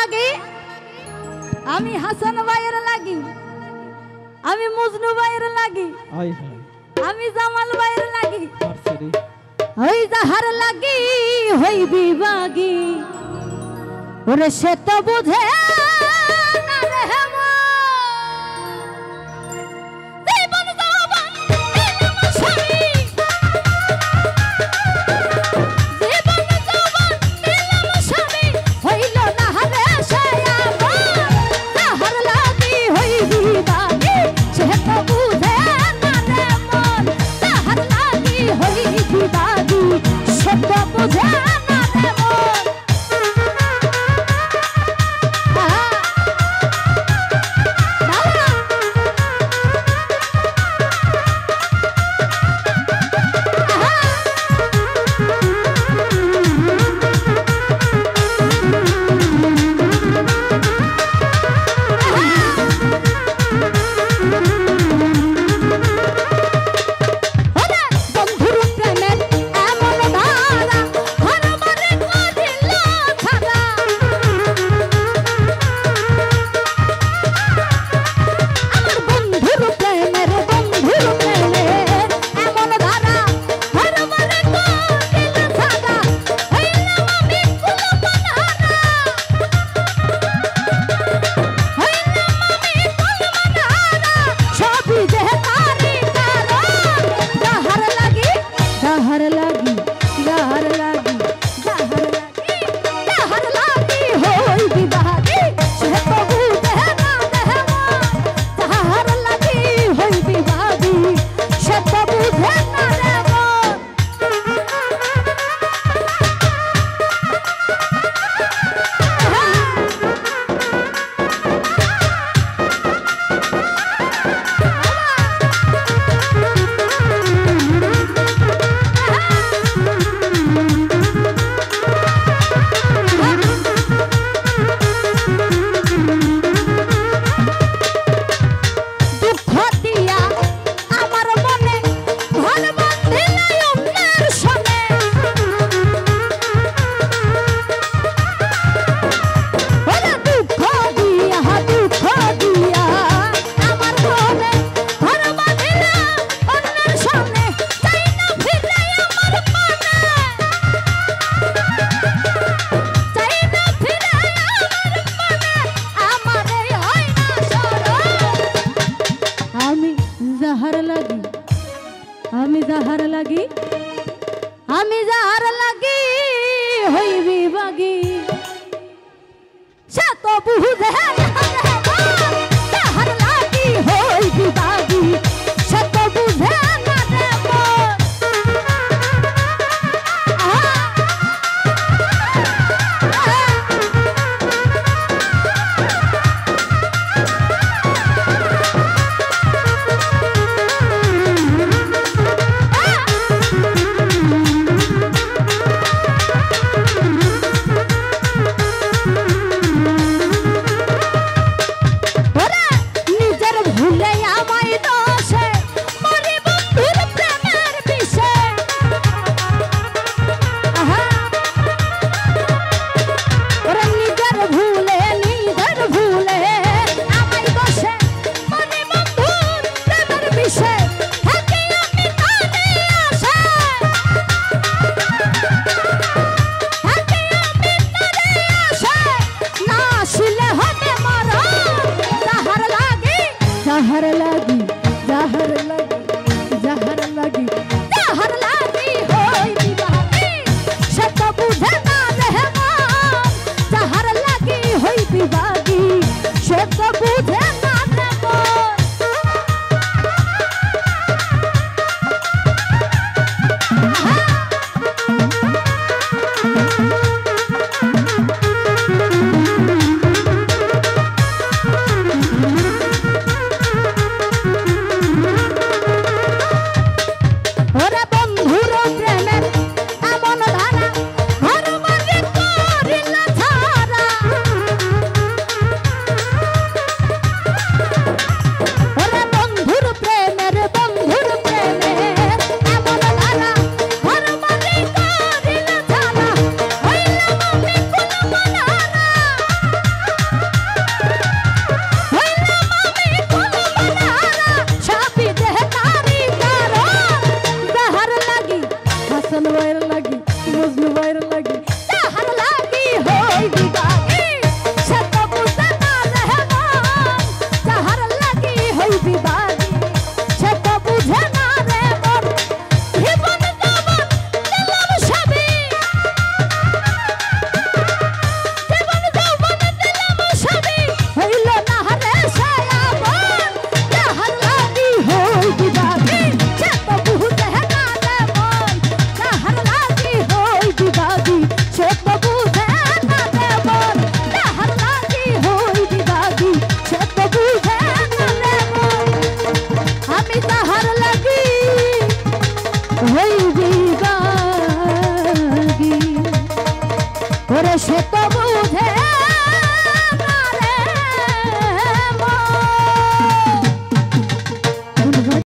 লাগি, আমি হাসান ভাইয়ের লাগি, আমি মজনু ভাইয়ের লাগি, আমি জামাল ভাইয়ের লাগি, ওই যাহার লাগি হইবি বাগি ওরে সে তো বুঝে না রে হেমা। জীবন যৌবন দিলাম স্বামী, জীবন যৌবন দিলাম স্বামী, হইল না রে সে আমার। যাহার লাগি হইবি বাগি সে তো বুঝে না রে মন, যাহার লাগি হইবি বাগি সে তো বুঝে না রে মন। আমি যাহার লাগি হইবি বাগি সে তো বুঝে না রে মন, যাহার লাগি হইবি বাগি সে তো বুঝে না রে মন। নিজের ভুলে আমায় হাসান ভাইয়ের লাগি, মজনু ভাইয়ের লাগি,